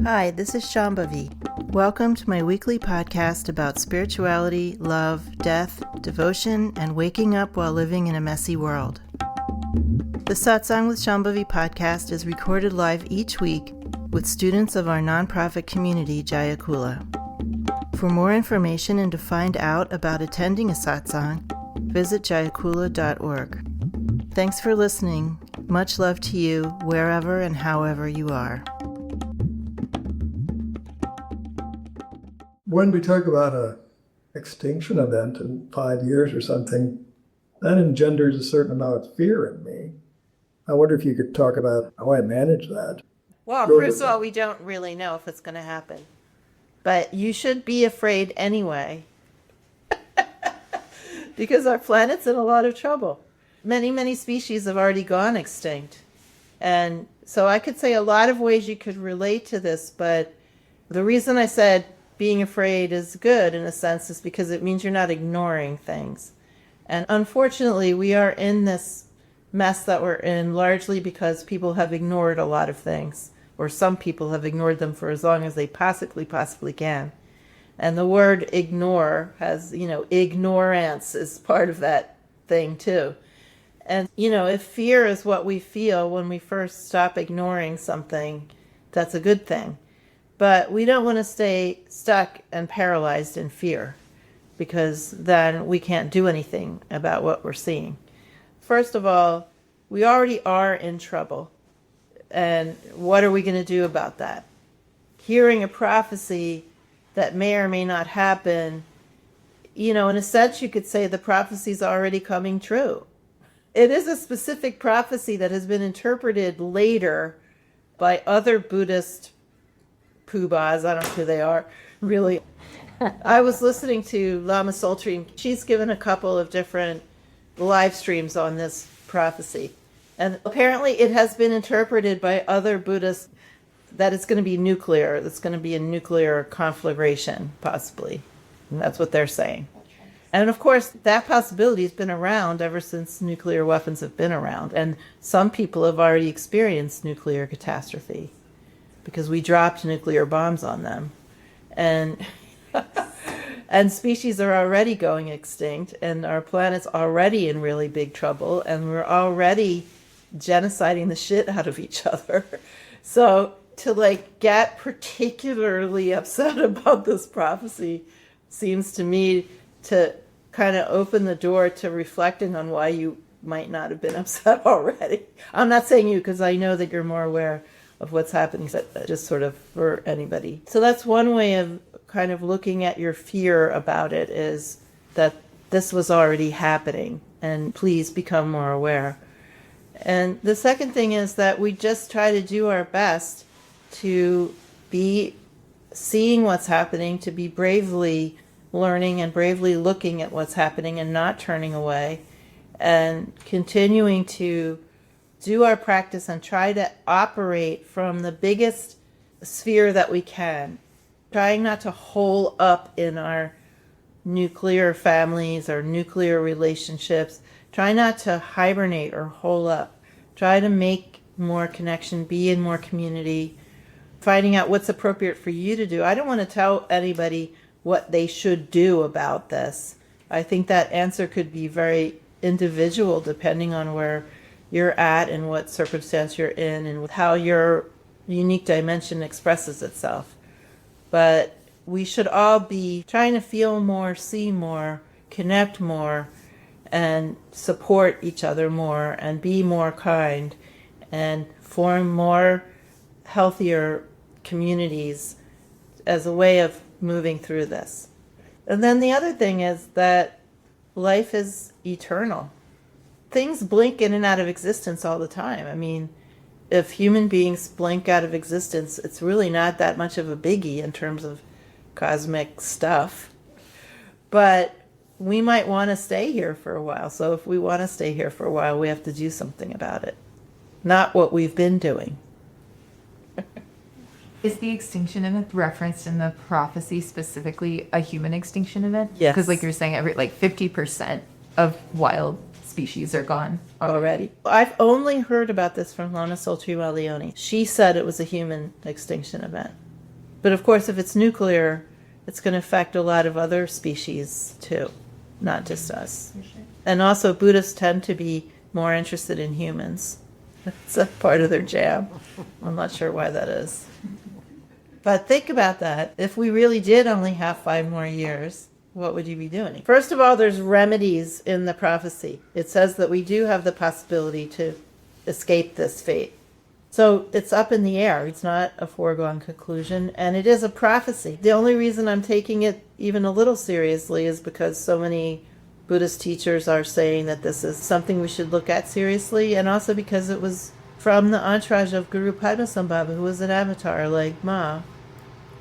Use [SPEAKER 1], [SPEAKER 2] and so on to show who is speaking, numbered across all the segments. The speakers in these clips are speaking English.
[SPEAKER 1] Hi, this is Shambhavi. Welcome to my weekly podcast about spirituality, love, death, devotion, and waking up while living in a messy world. The Satsang with Shambhavi podcast is recorded live each week with students of our nonprofit community, Jaya Kula. For more information and to find out about attending a satsang, visit jayakula.org. Thanks for listening. Much love to you, wherever and however you are.
[SPEAKER 2] When we talk about an extinction event in 5 years or something, that engenders a certain amount of fear in me. I wonder if you could talk about how I manage that.
[SPEAKER 1] Well, first of all, we don't really know if it's going to happen. But you should be afraid anyway. Because our planet's in a lot of trouble. Many species have already gone extinct. And so I could say a lot of ways you could relate to this, but the reason I said being afraid is good in a sense is because it means you're not ignoring things. And unfortunately, we are in this mess that we're in largely because people have ignored a lot of things, or some people have ignored them for as long as they possibly can. And the word ignore has, ignorance is part of that thing too. And, if fear is what we feel when we first stop ignoring something, that's a good thing. But we don't want to stay stuck and paralyzed in fear, because then we can't do anything about what we're seeing. First of all, we already are in trouble. And what are we going to do about that? Hearing a prophecy that may or may not happen, in a sense you could say the prophecy's already coming true. It is a specific prophecy that has been interpreted later by other Buddhist poobahs. I don't know who they are, really. I was listening to Lama Sultry. She's given a couple of different live streams on this prophecy. And apparently it has been interpreted by other Buddhists that it's going to be nuclear. It's going to be a nuclear conflagration, possibly. And that's what they're saying. And of course, that possibility has been around ever since nuclear weapons have been around. And some people have already experienced nuclear catastrophe because we dropped nuclear bombs on them. And and species are already going extinct, and our planet's already in really big trouble, and we're already genociding the shit out of each other. So to get particularly upset about this prophecy seems to me to kind of open the door to reflecting on why you might not have been upset already. I'm not saying you, because I know that you're more aware of what's happening, but just sort of for anybody. So that's one way of kind of looking at your fear about it, is that this was already happening, and please become more aware. And the second thing is that we just try to do our best to be seeing what's happening, to be bravely learning and bravely looking at what's happening and not turning away, and continuing to do our practice and try to operate from the biggest sphere that we can, trying not to hole up in our nuclear families or nuclear relationships. Try not to hibernate or hole up. Try to make more connection, be in more community, finding out what's appropriate for you to do. I don't want to tell anybody what they should do about this. I think that answer could be very individual depending on where you're at and what circumstance you're in and how your unique dimension expresses itself. But we should all be trying to feel more, see more, connect more, and support each other more, and be more kind, and form more healthier communities as a way of moving through this. And then the other thing is that life is eternal. Things blink in and out of existence all the time. I mean, if human beings blink out of existence, it's really not that much of a biggie in terms of cosmic stuff. But we might want to stay here for a while. So if we want to stay here for a while, we have to do something about it. Not what we've been doing.
[SPEAKER 3] Is the extinction event referenced in the prophecy specifically a human extinction event?
[SPEAKER 1] Yes.
[SPEAKER 3] Because you're saying 50% of wild species are gone
[SPEAKER 1] already. I've only heard about this from Lama Sultry Leone. She said it was a human extinction event. But of course, if it's nuclear, it's going to affect a lot of other species too, not just us. And also, Buddhists tend to be more interested in humans. That's a part of their jam. I'm not sure why that is. But think about that. If we really did only have 5 more years, what would you be doing? First of all, there's remedies in the prophecy. It says that we do have the possibility to escape this fate. So it's up in the air. It's not a foregone conclusion, and it is a prophecy. The only reason I'm taking it even a little seriously is because so many Buddhist teachers are saying that this is something we should look at seriously, and also because it was from the entourage of Guru Padmasambhava, who was an avatar like Ma.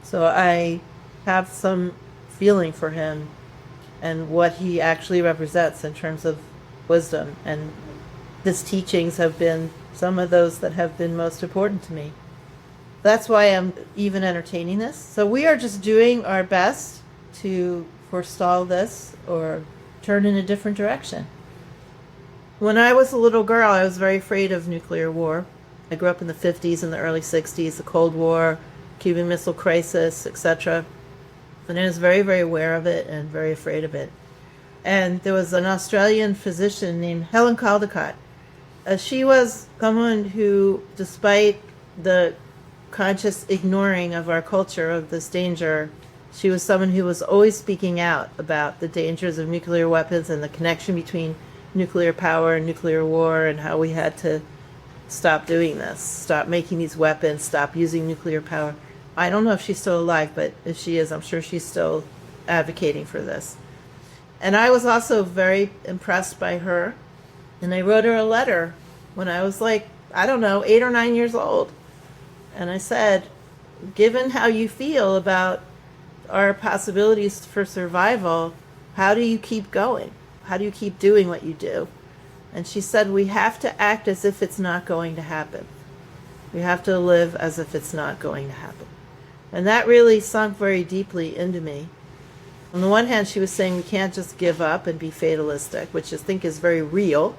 [SPEAKER 1] So I have some feeling for him and what he actually represents in terms of wisdom, and his teachings have been some of those that have been most important to me. That's why I'm even entertaining this. So we are just doing our best to forestall this or turn in a different direction. When I was a little girl, I was very afraid of nuclear war. I grew up in the 50s and the early 60s, the Cold War, Cuban Missile Crisis, etc. And I was very, very aware of it and very afraid of it. And there was an Australian physician named Helen Caldicott. She was someone who, despite the conscious ignoring of our culture of this danger, she was someone who was always speaking out about the dangers of nuclear weapons and the connection between nuclear power and nuclear war, and how we had to stop doing this, stop making these weapons, stop using nuclear power. I don't know if she's still alive, but if she is, I'm sure she's still advocating for this. And I was also very impressed by her. And I wrote her a letter when I was like, I don't know, 8 or 9 years old. And I said, given how you feel about our possibilities for survival, how do you keep going? How do you keep doing what you do? And she said, we have to act as if it's not going to happen. We have to live as if it's not going to happen. And that really sunk very deeply into me. On the one hand, she was saying we can't just give up and be fatalistic, which I think is very real,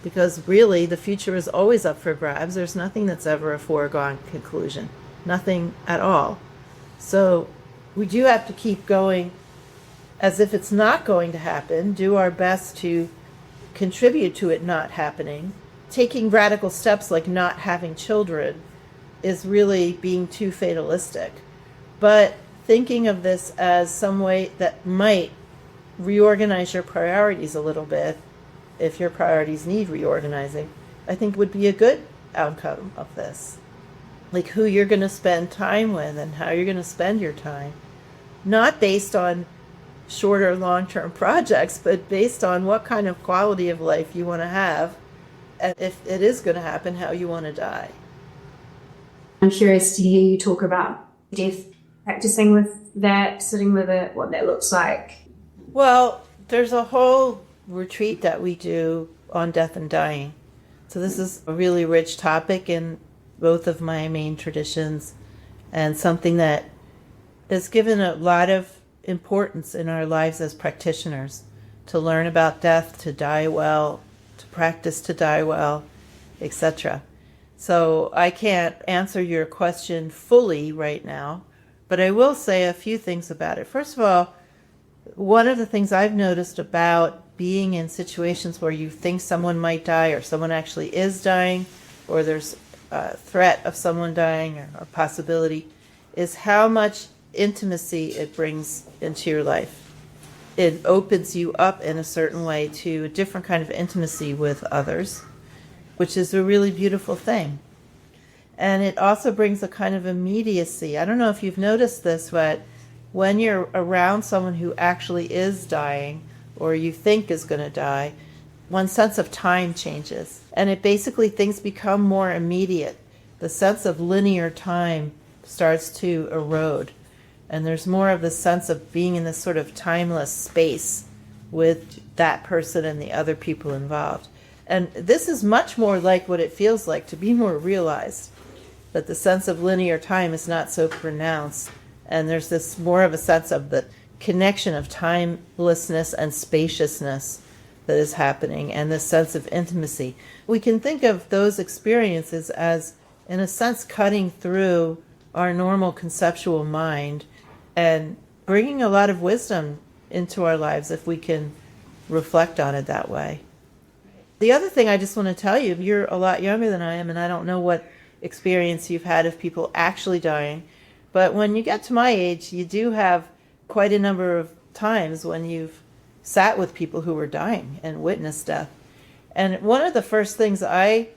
[SPEAKER 1] because really the future is always up for grabs. There's nothing that's ever a foregone conclusion, nothing at all. So we do have to keep going as if it's not going to happen, do our best to contribute to it not happening. Taking radical steps like not having children is really being too fatalistic. But thinking of this as some way that might reorganize your priorities a little bit, if your priorities need reorganizing, I think would be a good outcome of this. Like who you're going to spend time with and how you're going to spend your time. Not based on shorter long-term projects, but based on what kind of quality of life you want to have, and if it is going to happen, how you want to die.
[SPEAKER 4] I'm curious to hear you talk about death, practicing with that, sitting with it, what that looks like.
[SPEAKER 1] Well, there's a whole retreat that we do on death and dying. So this is a really rich topic in both of my main traditions, and something that is given a lot of importance in our lives as practitioners, to learn about death, to die well, to practice to die well, etc. So I can't answer your question fully right now, but I will say a few things about it. First of all, one of the things I've noticed about being in situations where you think someone might die, or someone actually is dying, or there's a threat of someone dying, or a possibility, is how much intimacy it brings into your life. It opens you up in a certain way to a different kind of intimacy with others, which is a really beautiful thing. And it also brings a kind of immediacy. I don't know if you've noticed this, but when you're around someone who actually is dying, or you think is going to die, one's sense of time changes. And it basically, things become more immediate. The sense of linear time starts to erode. And there's more of the sense of being in this sort of timeless space with that person and the other people involved. And this is much more like what it feels like to be more realized, that the sense of linear time is not so pronounced. And there's this more of a sense of the connection of timelessness and spaciousness that is happening, and this sense of intimacy. We can think of those experiences as, in a sense, cutting through our normal conceptual mind and bringing a lot of wisdom into our lives if we can reflect on it that way. The other thing I just want to tell you, you're a lot younger than I am, and I don't know what experience you've had of people actually dying, but when you get to my age, you do have quite a number of times when you've sat with people who were dying and witnessed death. And one of the first things I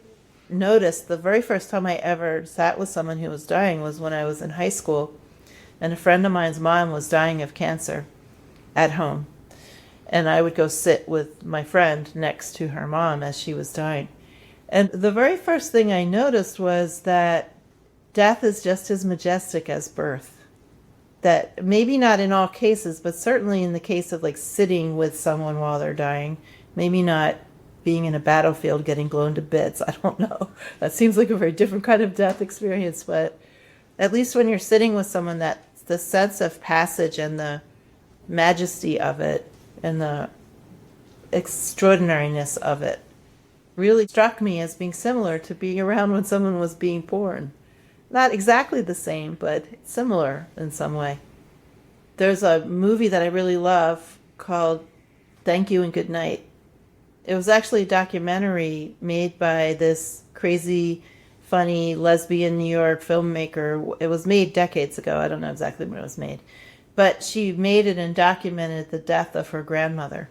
[SPEAKER 1] noticed, the very first time I ever sat with someone who was dying, was when I was in high school, and a friend of mine's mom was dying of cancer at home. And I would go sit with my friend next to her mom as she was dying. And the very first thing I noticed was that death is just as majestic as birth. That maybe not in all cases, but certainly in the case of like sitting with someone while they're dying, maybe not being in a battlefield getting blown to bits. I don't know. That seems like a very different kind of death experience, but at least when you're sitting with someone, that the sense of passage and the majesty of it and the extraordinariness of it really struck me as being similar to being around when someone was being born. Not exactly the same, but similar in some way. There's a movie that I really love called Thank You and Good Night. It was actually a documentary made by this crazy, funny, lesbian New York filmmaker. It was made decades ago. I don't know exactly when it was made. But she made it and documented the death of her grandmother.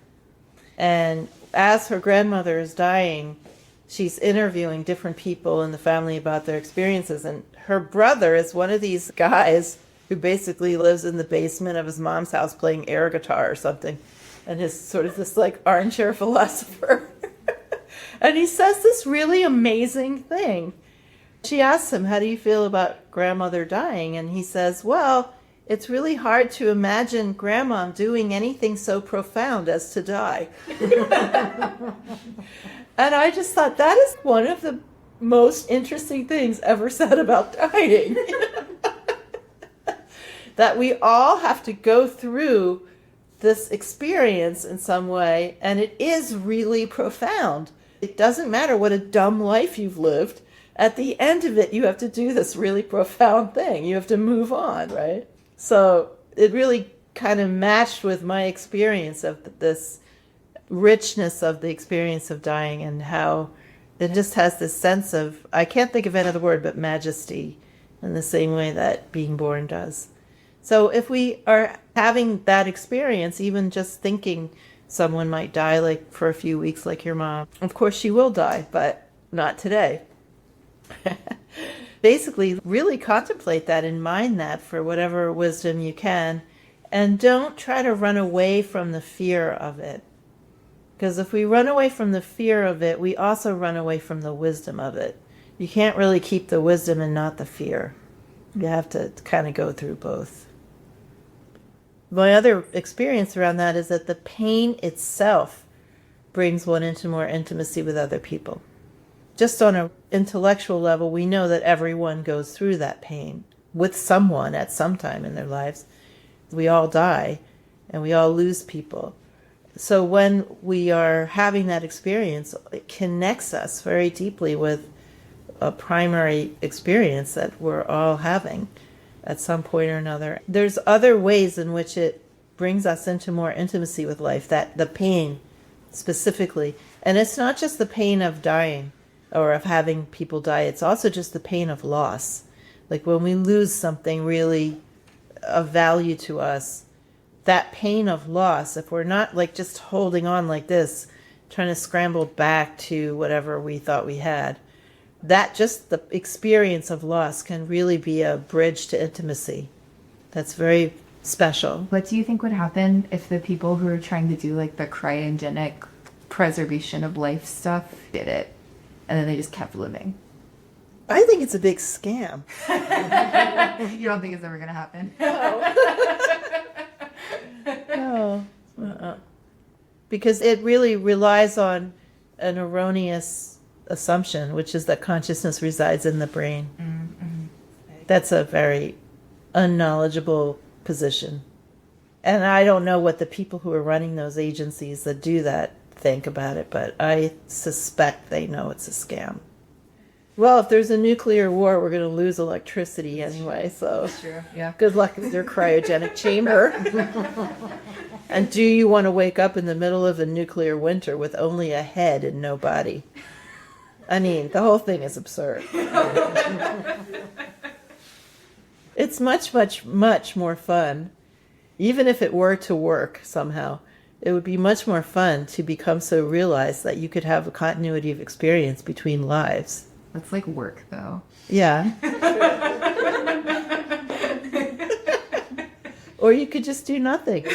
[SPEAKER 1] And as her grandmother is dying, she's interviewing different people in the family about their experiences. And her brother is one of these guys who basically lives in the basement of his mom's house playing air guitar or something. And is sort of this like armchair philosopher. And he says this really amazing thing. She asks him, how do you feel about grandmother dying? And he says, well, it's really hard to imagine grandma doing anything so profound as to die. And I just thought that is one of the most interesting things ever said about dying. That we all have to go through this experience in some way, and it is really profound. It doesn't matter what a dumb life you've lived. At the end of it, you have to do this really profound thing. You have to move on, right? So it really kind of matched with my experience of this richness of the experience of dying and how it just has this sense of, I can't think of any other word, but majesty in the same way that being born does. So if we are having that experience, even just thinking someone might die like for a few weeks like your mom, of course she will die, but not today. Basically, really contemplate that and mind that for whatever wisdom you can, and don't try to run away from the fear of it. Because if we run away from the fear of it, we also run away from the wisdom of it. You can't really keep the wisdom and not the fear. You have to kind of go through both. My other experience around that is that the pain itself brings one into more intimacy with other people. Just on an intellectual level, we know that everyone goes through that pain with someone at some time in their lives. We all die and we all lose people. So when we are having that experience, it connects us very deeply with a primary experience that we're all having at some point or another. There's other ways in which it brings us into more intimacy with life, that the pain specifically. And it's not just the pain of dying or of having people die. It's also just the pain of loss. Like when we lose something really of value to us, that pain of loss, if we're not like just holding on like this, trying to scramble back to whatever we thought we had, that just the experience of loss can really be a bridge to intimacy. That's very special.
[SPEAKER 3] What do you think would happen if the people who are trying to do like the cryogenic preservation of life stuff did it and then they just kept living?
[SPEAKER 1] I think it's a big scam.
[SPEAKER 3] You don't think it's ever going to happen?
[SPEAKER 1] No. Because it really relies on an erroneous assumption, which is that consciousness resides in the brain. Mm-hmm. That's a very unknowledgeable position. And I don't know what the people who are running those agencies that do that think about it, but I suspect they know it's a scam. Well, if there's a nuclear war, we're going to lose electricity anyway, so
[SPEAKER 3] True. Yeah.
[SPEAKER 1] good luck with your cryogenic chamber. And do you want to wake up in the middle of a nuclear winter with only a head and no body? I mean, the whole thing is absurd. It's much, much, much more fun. Even if it were to work somehow, it would be much more fun to become so realized that you could have a continuity of experience between lives.
[SPEAKER 3] That's like work, though.
[SPEAKER 1] Yeah. Or you could just do nothing.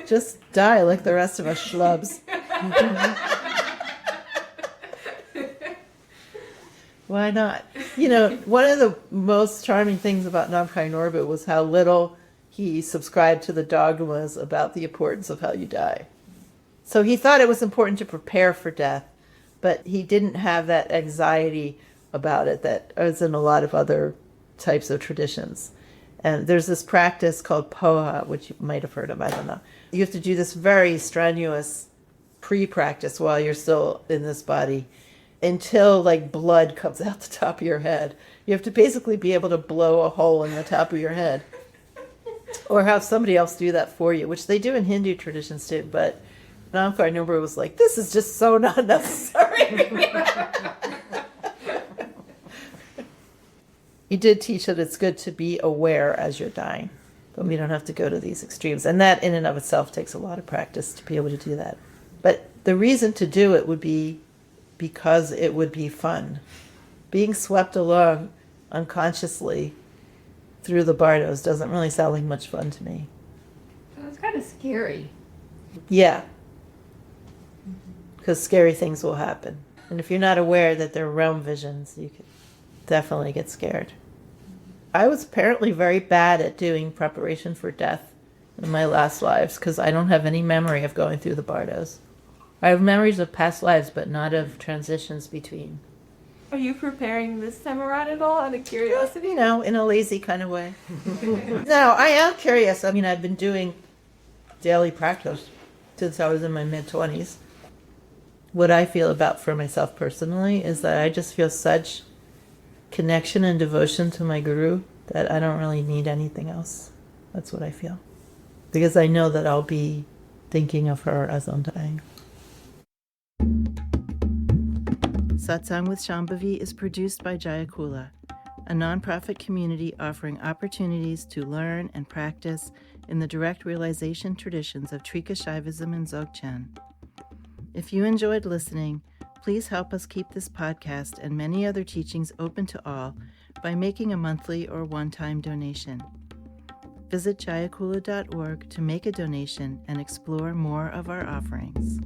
[SPEAKER 1] Just die like the rest of us schlubs. Why not? You know, one of the most charming things about Namkhai Norbu was how little he subscribed to the dogmas about the importance of how you die. So he thought it was important to prepare for death, but he didn't have that anxiety about it that is in a lot of other types of traditions. And there's this practice called poha, which you might have heard of, I don't know. You have to do this very strenuous pre-practice while you're still in this body until like blood comes out the top of your head. You have to basically be able to blow a hole in the top of your head. Or have somebody else do that for you, which they do in Hindu traditions too. But Namkhai Norbu was like, this is just so not necessary. He did teach that it's good to be aware as you're dying, but we don't have to go to these extremes. And that in and of itself takes a lot of practice to be able to do that. But the reason to do it would be because it would be fun. Being swept along unconsciously through the bardos doesn't really sound like much fun to me.
[SPEAKER 3] It's kind of scary.
[SPEAKER 1] Yeah. Because scary things will happen. And if you're not aware that they're realm visions, you could definitely get scared. I was apparently very bad at doing preparation for death in my last lives because I don't have any memory of going through the bardos. I have memories of past lives, but not of transitions between.
[SPEAKER 5] Are you preparing this time around at all out of curiosity?
[SPEAKER 1] You know, in a lazy kind of way. No, I am curious. I mean, I've been doing daily practice since I was in my mid-20s. What I feel about for myself personally is that I just feel such connection and devotion to my guru that I don't really need anything else. That's what I feel. Because I know that I'll be thinking of her as I'm dying. Satsang with Shambhavi is produced by Jaya Kula, a nonprofit community offering opportunities to learn and practice in the direct realization traditions of Trika Shaivism and Dzogchen. If you enjoyed listening, please help us keep this podcast and many other teachings open to all by making a monthly or one-time donation. Visit jayakula.org to make a donation and explore more of our offerings.